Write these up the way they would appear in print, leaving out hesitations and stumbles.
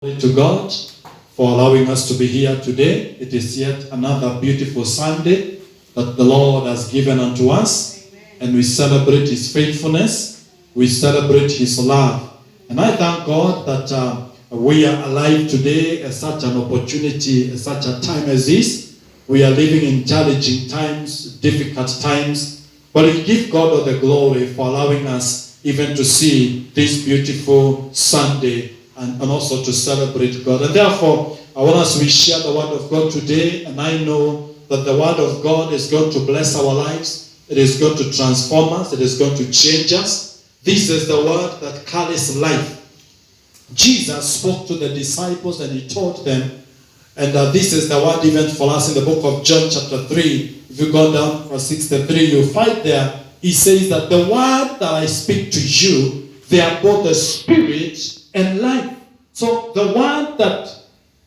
Glory to God for allowing us to be here today. It is yet another beautiful Sunday that the Lord has given unto us. Amen. And we celebrate His faithfulness. We celebrate His love. And I thank God that we are alive today at such an opportunity, at such a time as this. We are living in challenging times, difficult times. But we give God all the glory for allowing us even to see this beautiful Sunday and also to celebrate God. And therefore, I want us to share the Word of God today. And I know that the Word of God is going to bless our lives. It is going to transform us. It is going to change us. This is the Word that carries life. Jesus spoke to the disciples and He taught them. And this is the Word even for us in the book of John chapter 3. If you go down from 63, you'll find there, He says that the Word that I speak to you, they are both the Spirit and life. So the word that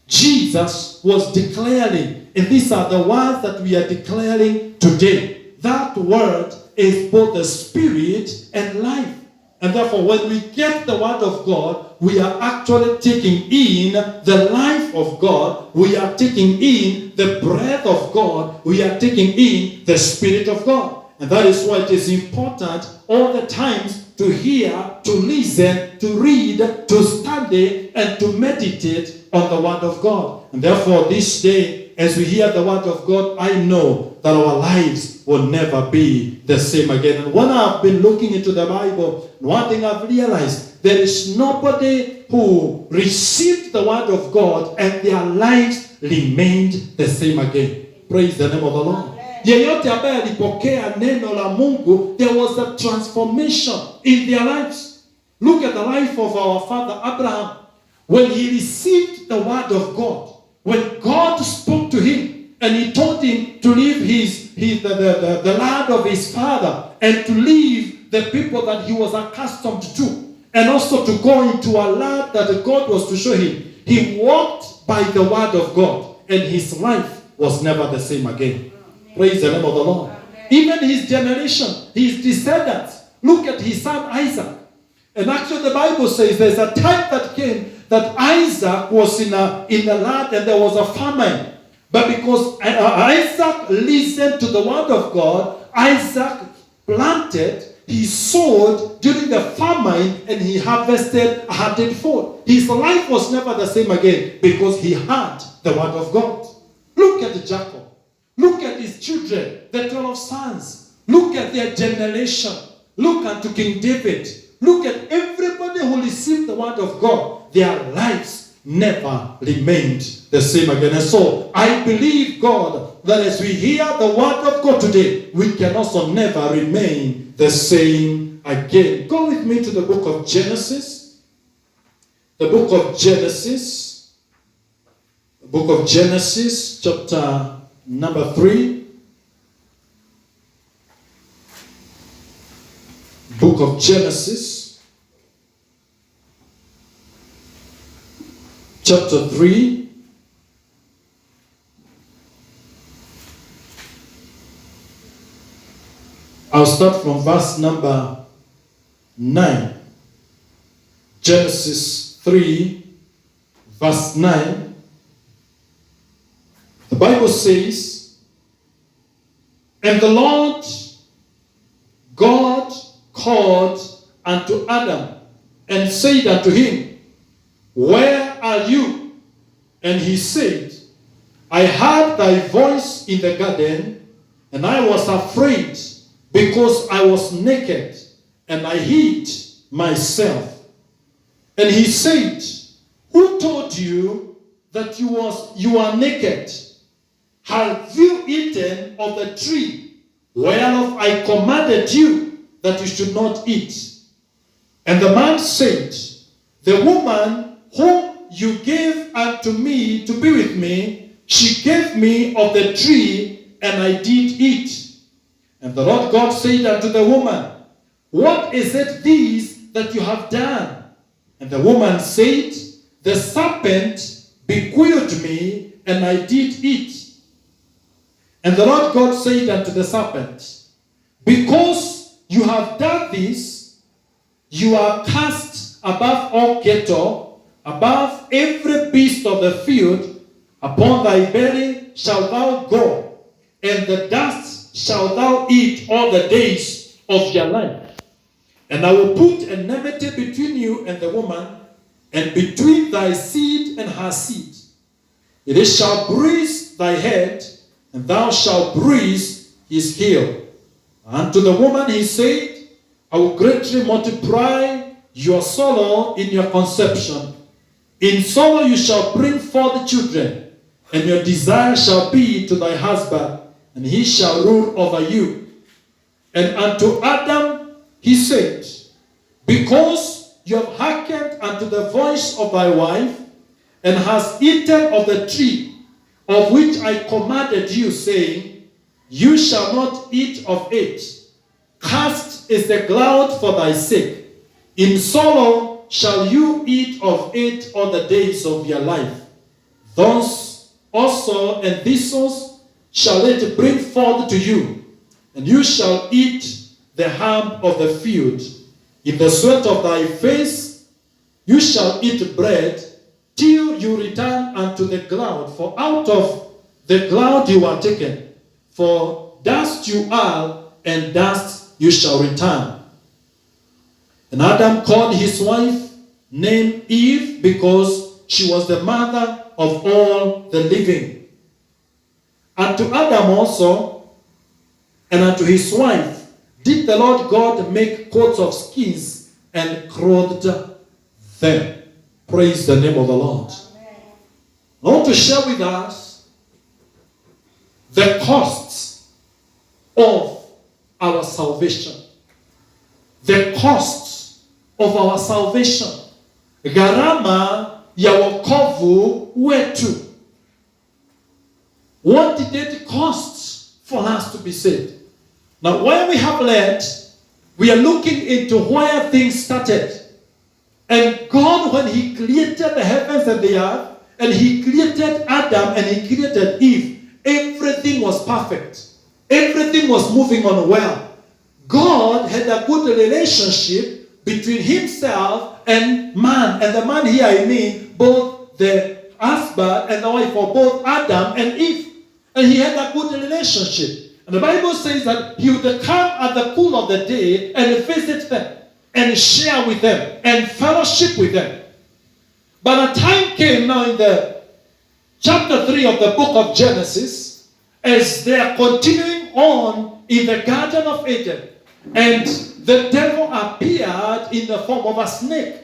Jesus was declaring, and these are the words that we are declaring today. That word is both the Spirit and life. And therefore, when we get the Word of God, we are actually taking in the life of God. We are taking in the breath of God. We are taking in the Spirit of God. And that is why it is important all the times to hear, to listen, to read, to study, and to meditate on the Word of God. And therefore, this day, as we hear the Word of God, I know that our lives will never be the same again. And when I've been looking into the Bible, one thing I've realized, there is nobody who received the Word of God and their lives remained the same again. Praise the name of the Lord. Yeyote ambaye alipokea neno la Mungu, there was a transformation in their lives. Look at the life of our father Abraham. When he received the Word of God, when God spoke to him and He told him to leave the land of his father and to leave the people that he was accustomed to, and also to go into a land that God was to show him, he walked by the Word of God, and his life was never the same again. Praise the name of the Lord. Amen. Even his generation, his descendants, look at his son Isaac. And actually the Bible says there's a time that came that Isaac was in the land and there was a famine. But because Isaac listened to the Word of God, Isaac planted, he sowed during the famine, and he harvested 100-fold. His life was never the same again because he had the Word of God. Look at Jacob. Look at his children, the 12 sons. Look at their generation. Look at King David. Look at everybody who received the Word of God. Their lives never remained the same again. And so, I believe, God, that as we hear the Word of God today, we can also never remain the same again. Go with me to the book of Genesis. The book of Genesis. The book of Genesis, chapter number 3. Book of Genesis, chapter 3. I'll start from verse number 9. Genesis 3, verse 9. The Bible says, and the Lord God called unto Adam and said unto him, where are you? And he said, I heard thy voice in the garden, and I was afraid because I was naked, and I hid myself. And he said, who told you that you are naked? Have you eaten of the tree whereof I commanded you that you should not eat? And the man said, the woman whom you gave unto me to be with me, she gave me of the tree, and I did eat. And the Lord God said unto the woman, what is it this that you have done? And the woman said, the serpent beguiled me, and I did eat. And the Lord God said unto the serpent, because you have done this, you are cast above all cattle Above every beast of the field, upon thy belly shalt thou go, and the dust shalt thou eat all the days of your life. And I will put enmity between you and the woman, and between thy seed and her seed. It shall bruise thy head, and thou shalt bruise his heel. And to the woman he said, I will greatly multiply your sorrow in your conception. In sorrow you shall bring forth children, and your desire shall be to thy husband, and he shall rule over you. And unto Adam he said, because you have hearkened unto the voice of thy wife, and hast eaten of the tree of which I commanded you, saying, you shall not eat of it. Cursed is the ground for thy sake. In sorrow shall you eat of it all the days of your life. Thus also and thistles shall it bring forth to you, and you shall eat the herb of the field. In the sweat of thy face you shall eat bread, till you return unto the ground, for out of the ground you are taken. For dust you are, and dust you shall return. And Adam called his wife, named Eve, because she was the mother of all the living. And to Adam also, and unto his wife, did the Lord God make coats of skins and clothed them. Praise the name of the Lord. Amen. I want to share with us the costs of our salvation. The costs of our salvation. Gharama ya wokovu wetu. What did it cost for us to be saved? Now, where we have led, we are looking into where things started. And God, when he created the heavens and the earth, and he created Adam and he created Eve, everything was perfect. Everything was moving on well. God had a good relationship between himself and man. And the man here, I mean, both the husband and the wife, or both Adam and Eve. And he had a good relationship. And the Bible says that he would come at the cool of the day and visit them, and share with them, and fellowship with them. But a time came now in the chapter 3 of the book of Genesis, as they are continuing on in the Garden of Eden, and the devil appeared in the form of a snake.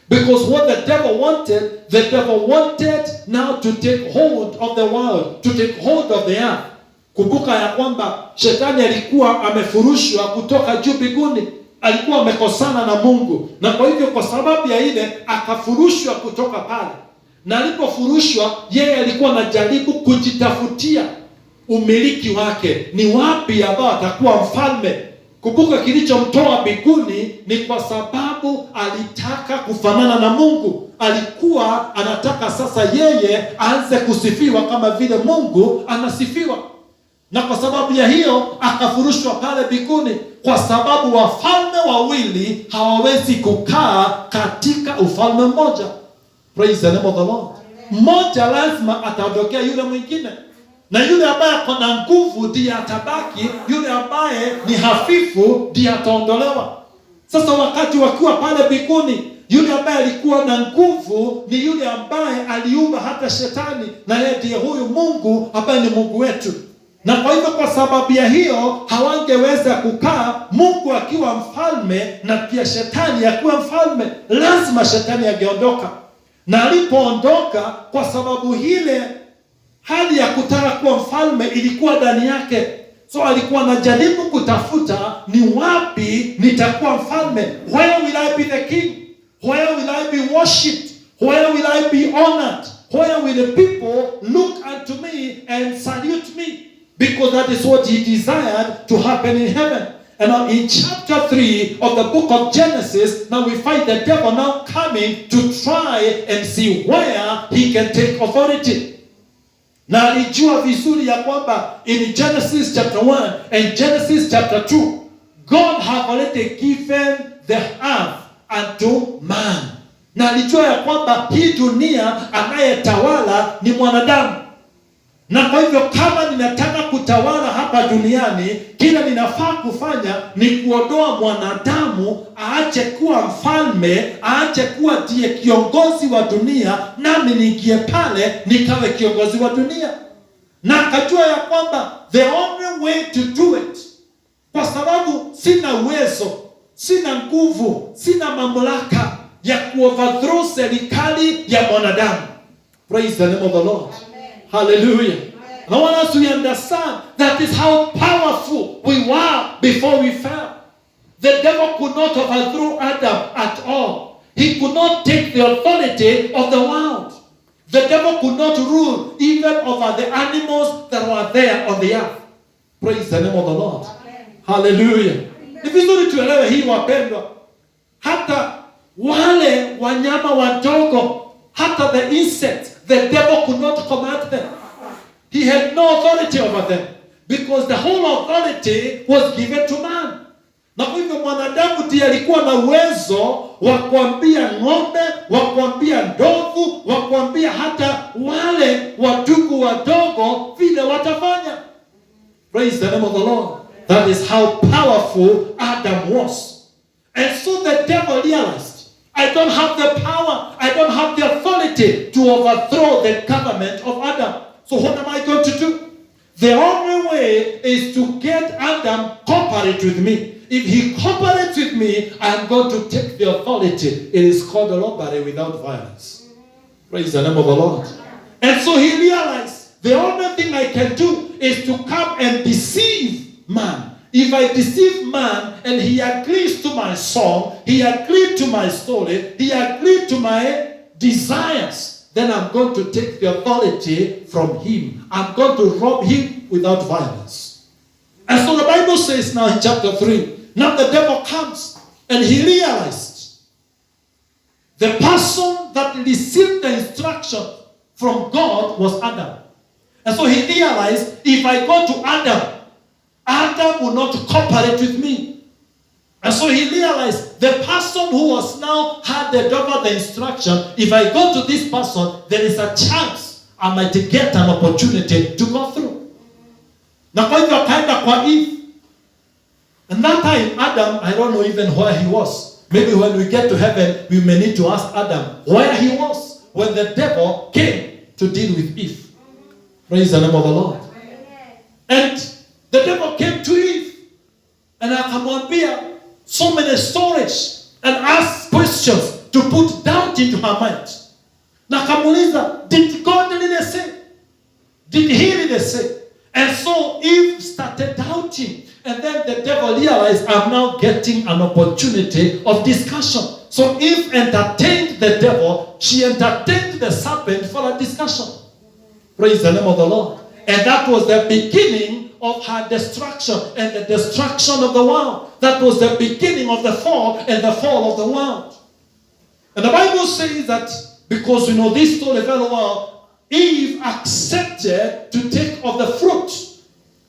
Because what the devil wanted now to take hold of the world, to take hold of the earth. Kumbuka ya kwamba shetani alikuwa amefurushwa kutoka juu mbinguni. Alikuwa amekosana na Mungu, na kwa hivyo kwa sababu ya ile akafurushwa kutoka pale. Na alipofurushwa, yeye alikuwa anajaribu kujitafutia umiliki wake, ni wapi ambao atakuwa mfalme. Kumbuka kilichomtoa mbinguni ni kwa sababu alitaka kufanana na Mungu. Alikuwa anataka sasa yeye aanze kusifiwa kama vile Mungu anasifiwa. Na kwa sababu ya hiyo akafurushwa pale mbinguni, kwa sababu wafalme wawili hawawezi kukaa katika ufalme mmoja. Praise the name of the Lord. Mmoja lazima ataondokea yule mwingine, na yule ambaye ako na nguvu ndiye atabaki, yule ambaye ni hafifu ndiye ataondolewa. Sasa wakati wakiwa pale mbinguni, yule ambaye alikuwa na nguvu ni yule ambaye aliumba hata shetani, na yeye ndiye huyu Mungu ambaye ni Mungu wetu. Na kwa hivyo kwa sababu ya hiyo hawangeweza kukaa, Mungu akiwa mfalme na pia shetani akiwa mfalme. Lazima shetani angeondoka. Na alipoondoka, kwa sababu ile hali ya kutaka kuwa mfalme ilikuwa ndani yake, so alikuwa anajaribu kutafuta ni wapi nitakuwa mfalme. Where will I be the king? Where will I be worshipped? Where will I be honored? Where will the people look unto me and salute me? Because that is what he desired to happen in heaven. And now in chapter 3 of the book of Genesis, now we find the devil now coming to try and see where he can take authority. Na alijua vizuri ya kwamba in Genesis chapter 1 and Genesis chapter 2, God have already given the earth unto man. na alijua ya kwamba hii dunia anayetawala ni mwanadamu. Na kwa hivyo kama ninataka kutawala hapa duniani, kila ninafaa kufanya ni kuondoa mwanadamu, aache kuwa mfalme, aache kuwa ndiye kiongozi wa dunia, nami niingie pale nikawe kiongozi wa dunia. Na akajua ya kwamba the only way to do it, kwa sababu sina uwezo, sina nguvu, sina mamlaka ya kuoverthrow serikali ya mwanadamu. Praise the name of the Lord. Hallelujah. I want us to understand that is how powerful we were before we fell. The devil could not overthrow Adam at all. He could not take the authority of the world. The devil could not rule even over the animals that were there on the earth. Praise the name of the Lord. Hallelujah. Ni vizuri tuelewe hii wapendwa. Hata wale wanyama wadogo, hata the insects, the devil could not command them. He had no authority over them because the whole authority was given to man. Na kwa hivyo mwanadamu ndiye alikuwa na uwezo wa kuambia ng'ombe, wa kuambia ndovu, wa kuambia hata wale wadudu wadogo vile watafanya. Praise the name of the Lord. That is how powerful Adam was. And so the devil realized, I don't have the power, I don't have the authority to overthrow the government of Adam. So what am I going to do? The only way is to get Adam cooperate with me. If he cooperates with me, I am going to take the authority. It is called a robbery without violence. Praise the name of the Lord. And so he realized, the only thing I can do is to come and deceive man. If I deceive man and he agrees to my song, he agreed to my story, he agreed to my desires, then I'm going to take the authority from him. I'm going to rob him without violence. And so the Bible says now in chapter 3, now the devil comes and he realized the person that received the instruction from God was Adam. And so he realized, if I go to Adam, Adam will not cooperate with me. And so he realized the person who was now handed over the instruction, if I go to this person, there is a chance I might get an opportunity to go through. Na kwa hivyo akaenda kwa Eve. And that time Adam, I don't know even where he was. Maybe when we get to heaven, we may need to ask Adam where he was when the devil came to deal with Eve. Praise the name of the Lord. And the devil came to Eve and akamwambia so many stories and asked questions to put doubt into her mind. Na akamuuliza, did God really say? Did he really say? And so Eve started doubting. And then the devil realized, I'm now getting an opportunity of discussion. So Eve entertained the devil. She entertained the serpent for a discussion. Praise the name of the Lord. And that was the beginning of her destruction and the destruction of the world. That was the beginning of the fall and the fall of the world. And the Bible says that because we know this story very well, Eve accepted to take of the fruit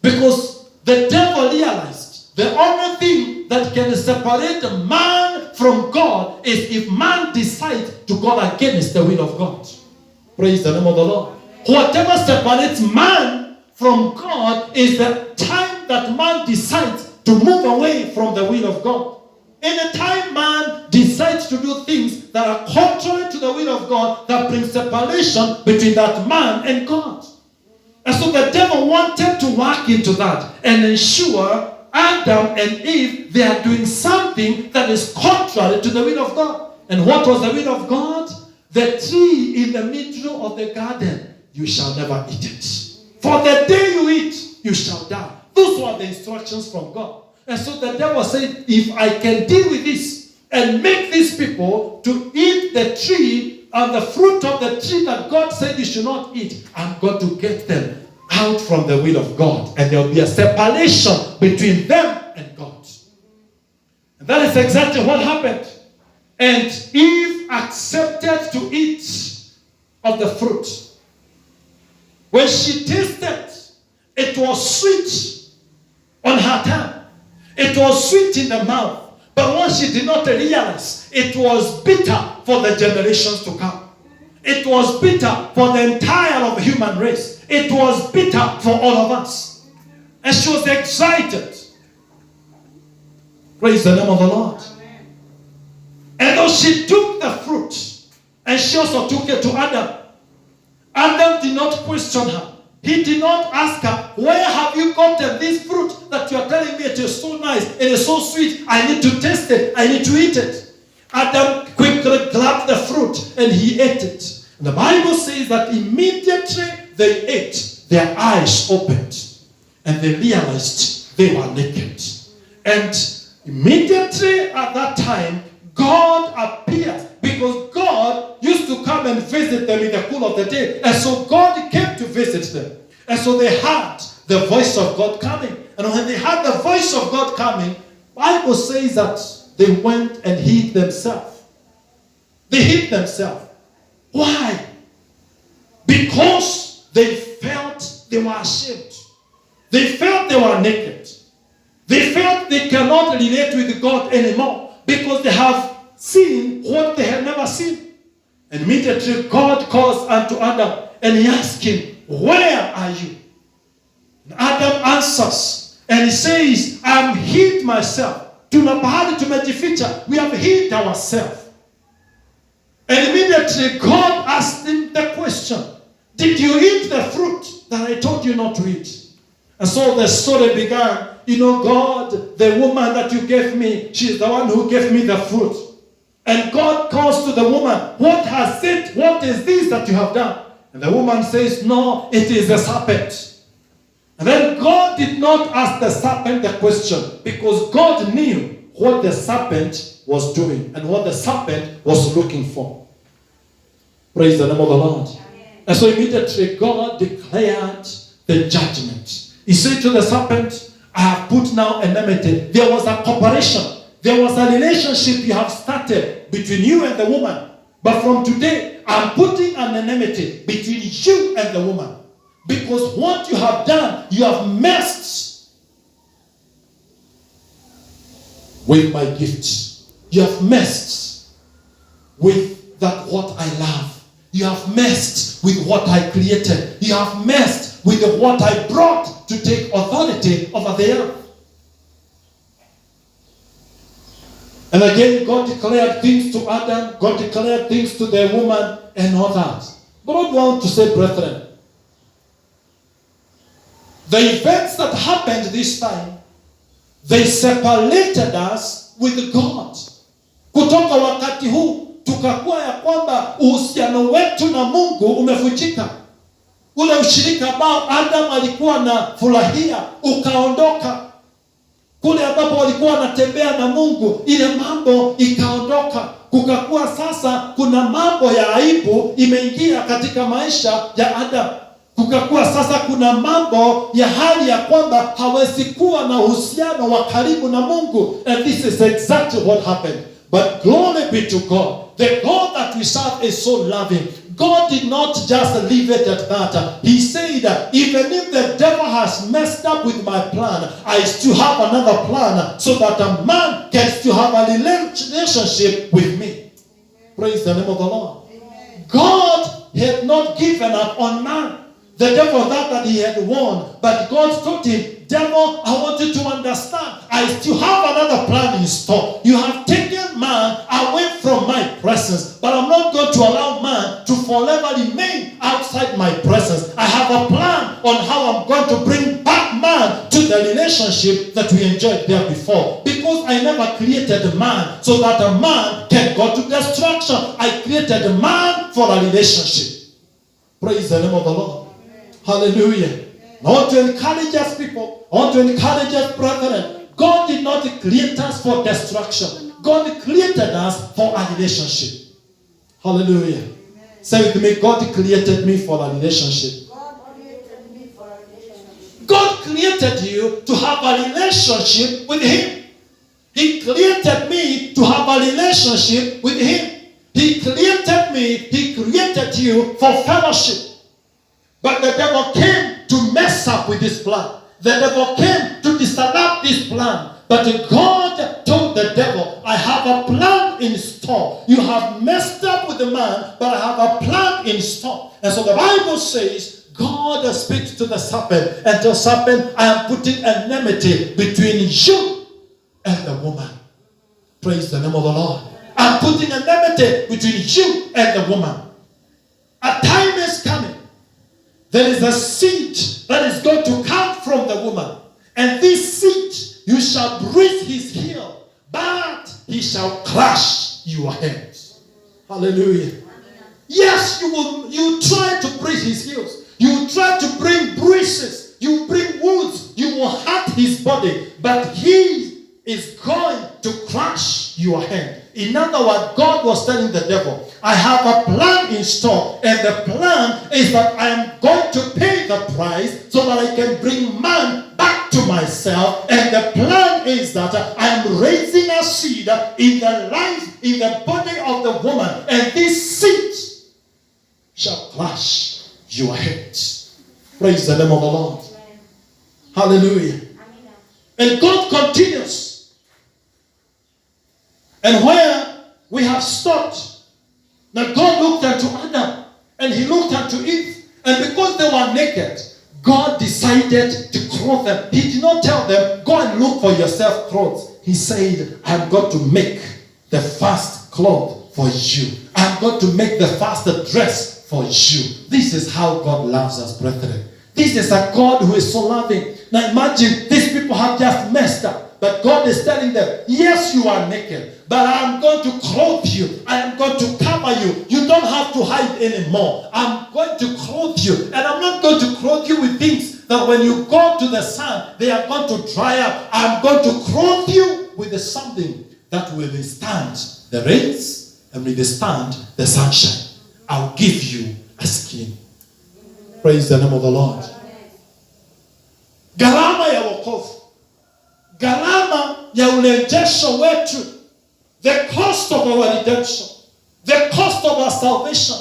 because the devil realized the only thing that can separate man from God is if man decides to go against the will of God. Praise the name of the Lord. Whatever separates man from God is the time that man decides to move away from the will of God. Anytime man decides to do things that are contrary to the will of God, that brings separation between that man and God. And so the devil wanted to work into that and ensure Adam and Eve, they are doing something that is contrary to the will of God. And what was the will of God? The tree in the middle of the garden, you shall never eat it. For the day you eat, you shall die. Those were the instructions from God. And so the devil said, if I can deal with this and make these people to eat the tree and the fruit of the tree that God said you should not eat, I'm going to get them out from the will of God. And there will be a separation between them and God. And that is exactly what happened. And Eve accepted to eat of the fruit. When she tasted, it was sweet on her tongue. It was sweet in the mouth. But what she did not realize, it was bitter for the generations to come. It was bitter for the entire of the human race. It was bitter for all of us. And she was excited. Praise the name of the Lord. And though she took the fruit, and she also took it to Adam. Adam did not question her. He did not ask her, where have you gotten this fruit that you are telling me it is so nice, it is so sweet, I need to taste it, I need to eat it. Adam quickly grabbed the fruit and he ate it. The Bible says that immediately they ate, their eyes opened and they realized they were naked. And immediately at that time, God appeared, because God used to come and visit them in the cool of the day. And so God came to visit them. And so they heard the voice of God coming. And when they heard the voice of God coming, the Bible says that they went and hid themselves. They hid themselves. Why? Because they felt they were ashamed. They felt they were naked. They felt they cannot relate with God anymore, because they have seen what they had never seen. And immediately God calls unto Adam and he asks him, where are you? And Adam answers and he says, I am hid myself. Tuna pahali tumejificha. We have hid ourselves. And immediately God asked him the question, did you eat the fruit that I told you not to eat? And so the story began. You know, God, the woman that you gave me, she's the one who gave me the fruit. And God calls to the woman, what has it? What is this that you have done? And the woman says, no, it is the serpent. And then God did not ask the serpent the question, because God knew what the serpent was doing and what the serpent was looking for. Praise the name of the Lord. And so immediately God declared the judgment. He said to the serpent, I have put now enmity. There was a cooperation. There was a relationship you have started between you and the woman. But from today, I'm putting an enmity between you and the woman. Because what you have done, you have messed with my gift. You have messed with that what I love. You have messed with what I created. You have messed with what I brought to take authority over the earth. And again, God declared things to Adam. God declared things to the woman and all that. God wants to say, brethren, the events that happened this time, they separated us with God. Kutoka wakati huu, tukakuwa ya kwamba uhusiano wetu na Mungu umevunjika. Ule ushirika ambao Adam alikuwa na furahia ukaondoka. Kule ambapo walikuwa wanatembea na Mungu, ile mambo ikaondoka. Kukakuwa sasa kuna mambo ya aibu imeingia katika maisha ya Adam. Kukakuwa sasa kuna mambo ya hali ya kwamba hawezi kuwa na uhusiano wa karibu na Mungu. And this is exactly what happened. But glory be to God. The God that we serve is so loving. God did not just leave it at that. He said, even if the devil has messed up with my plan, I still have another plan so that a man can still have a relationship with me. Praise the name of the Lord. Amen. God had not given up on man. The devil thought that he had won, but God told him, devil, I want you to understand, I still have another plan in store. You have taken man away from my presence, but I'm not going to allow man to forever remain outside my presence. I have a plan on how I'm going to bring back man to the relationship that we enjoyed there before. Because I never created man so that a man can go to destruction. I created a man for a relationship. Praise the name of the Lord. Hallelujah. I want to encourage us people. I want to encourage us brethren. God did not create us for destruction. God created us for a relationship. Hallelujah. Amen. Say with me, God created me for a relationship. God created you to have a relationship with Him. He created me to have a relationship with Him. He created me, He created you for fellowship. But the devil came to mess up with this plan. The devil came to disrupt this plan. But God told the devil, I have a plan in store. You have messed up with the man, but I have a plan in store. And so the Bible says, God speaks to the serpent and tells serpent, I am putting enmity between you and the woman. Praise the name of the Lord. I'm putting enmity between you and the woman. A time is coming. There is a seed that is going to come from the woman. And this seed, you shall bruise his heel, but he shall crush your heads. Hallelujah. Yes, you try to bruise his heels. You try to bring bruises. You bring wounds. You will hurt his body. But he is going to crush your head. In other words, God was telling the devil, I have a plan in store. And the plan is that I am going to pay the price so that I can bring man back to myself. And the plan is that I am raising a seed in the life, in the body of the woman. And this seed shall crush your head. Praise the name of the Lord. Hallelujah. And God continues. And where we have stopped, now God looked unto Adam and he looked unto Eve. And because they were naked, God decided to clothe them. He did not tell them, go and look for yourself clothes. He said, I'm going to make the first cloth for you. I'm going to make the first dress for you. This is how God loves us, brethren. This is a God who is so loving. Now imagine, these people have just messed up. But God is telling them, yes, you are naked, but I'm going to clothe you. I am going to cover you. You don't have to hide anymore. I'm going to clothe you. And I'm not going to clothe you with things that when you go to the sun, they are going to dry up. I'm going to clothe you with something that will withstand the rains and will withstand the sunshine. I'll give you a skin. Praise the name of the Lord. Gharama ya wokovu. Gharama ya urejesho wetu. The cost of our redemption. The cost of our salvation.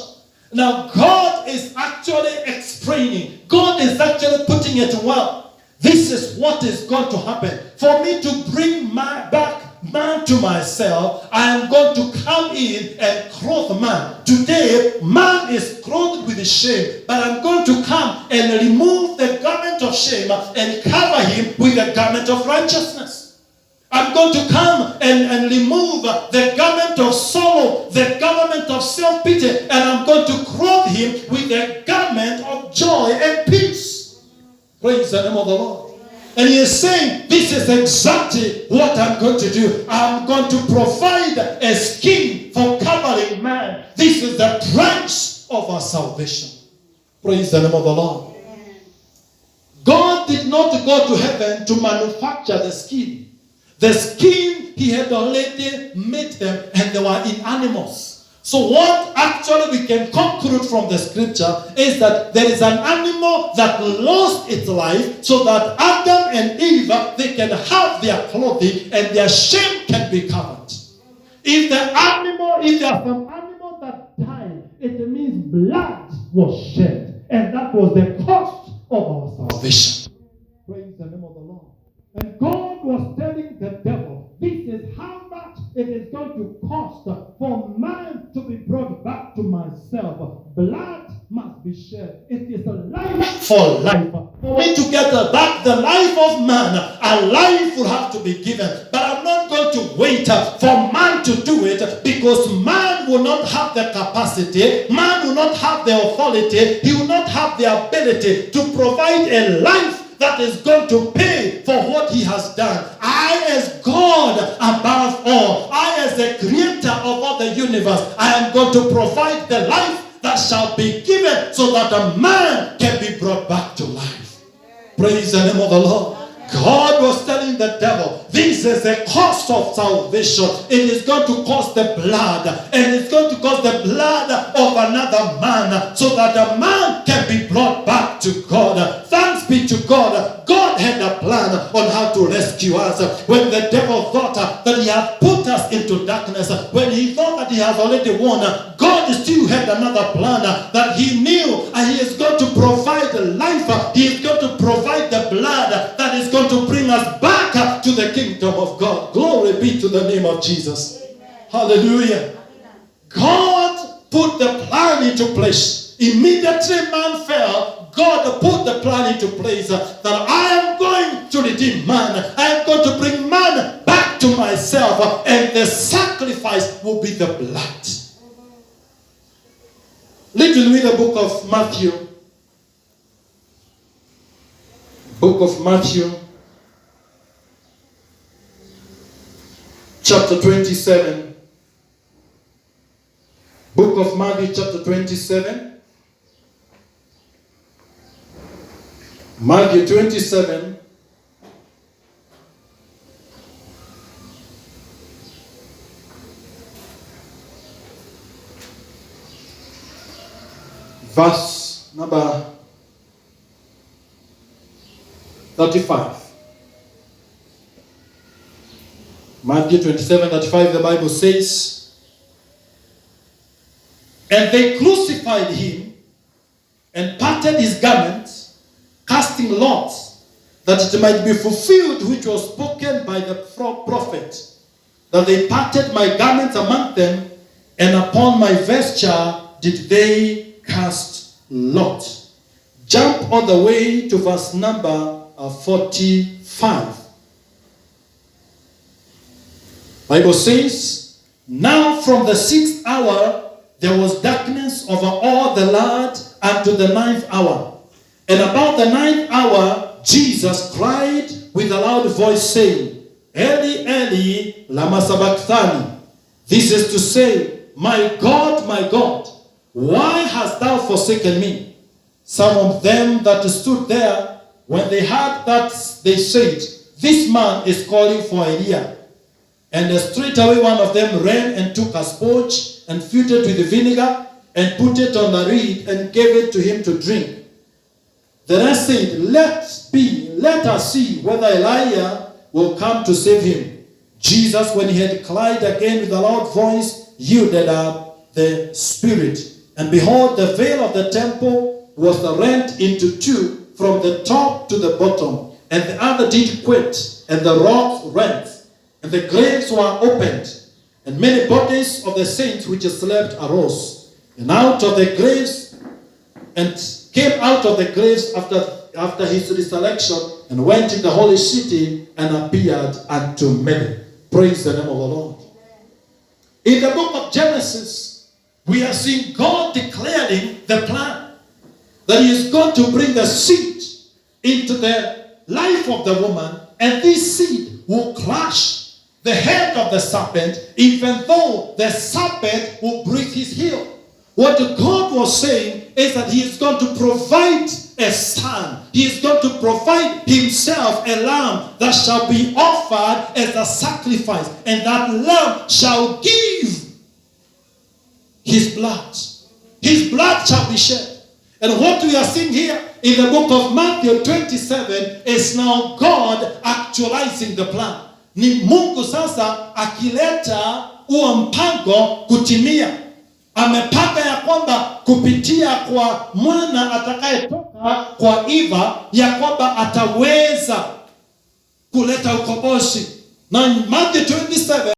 Now God is actually explaining. God is actually putting it well. This is what is going to happen. For me to bring back man to myself, I am going to come in and clothe man. Today, man is clothed with shame, but I'm going to come and remove the garment of shame and cover him with the garment of righteousness. I'm going to come and remove the garment of sorrow, the garment of self-pity, and I'm going to clothe him with the garment of joy and peace. Praise the name of the Lord. And he is saying, this is exactly what I'm going to do. I'm going to provide a skin for covering man. This is the price of our salvation. Praise the name of the Lord. God did not go to heaven to manufacture the skin. The skin, he had already made them, and they were in animals. So what actually we can conclude from the scripture is that there is an animal that lost its life so that Adam and Eve, they can have their clothing and their shame can be covered. If there are some animal that died, it means blood was shed. And that was the cost of our salvation. Praise the name of the Lord. And God was telling the devil, this is how much it is going to cost for man to be brought back to myself. Blood must be shed. It is a life for life. For me to get back the life of man, a life will have to be given. But I'm not going to wait for man to do it, because man will not have the capacity, man will not have the authority, he will not have the ability to provide a life that is going to pay for what he has done. I, as God above all, I, as the creator of all the universe, I am going to provide the life that shall be given so that a man can be brought back to life. Praise the name of the Lord. God was telling the devil, this is the cost of salvation. It is going to cost the blood, and it's going to cost the blood of another man, so that a man can be brought back to God. Thanks be to God. God had a plan on how to rescue us. When the devil thought that he had put us into darkness, when he thought that he has already won, God still had another plan that he knew, and he is going to provide life. He is going to provide the blood that is going to bring us back to the kingdom of God. Glory be to the name of Jesus. Amen. Hallelujah. Amen. God put the plan into place. Immediately man fell, God put the plan into place that I am going to redeem man. I am going to bring man back to myself, and the sacrifice will be the blood. Little with the book of Matthew. Book of Matthew, chapter 27. Book of Matthew, chapter 27. Matthew 27. Verse number 35. Matthew 27:35, the Bible says, and they crucified him and parted his garments, casting lots, that it might be fulfilled which was spoken by the prophet, that they parted my garments among them, and upon my vesture did they cast lot. Jump all the way to verse number 45. Bible says, now from the 6th hour there was darkness over all the land unto the 9th hour. And about the 9th hour Jesus cried with a loud voice, saying, Eli, Eli, lama sabachthani. This is to say, my God, why hast thou forsaken me? Some of them that stood there, when they heard that, they said, this man is calling for Eliah. And straightway one of them ran and took a sponge and filled it with vinegar and put it on a reed and gave it to him to drink. The rest said, let us see whether Elijah will come to save him. Jesus, when he had cried again with a loud voice, yielded up the spirit. And behold, the veil of the temple was rent into two from the top to the bottom. And the other did quit, and the rocks rent, and the graves were opened. And many bodies of the saints which slept arose, and out of the graves, and came out of the graves after his resurrection, and went in the holy city, and appeared unto many. Praise the name of the Lord. In the book of Genesis, we are seeing God declaring the plan that he is going to bring the seed into the life of the woman, and this seed will crush the head of the serpent, even though the serpent will break his heel. What God was saying is that he is going to provide a son. He is going to provide himself a lamb that shall be offered as a sacrifice, and that lamb shall give his blood. His blood shall be shed. And what we are seeing here in the book of Matthew 27 is now God actualizing the plan. Ni Mungu sasa akileta huo mpango kutimia. Amepanga ya kwamba kupitia kwa mwana atakayetoka kwa Eva, ya kwamba ataweza kuleta ukombozi. Na Matthew 27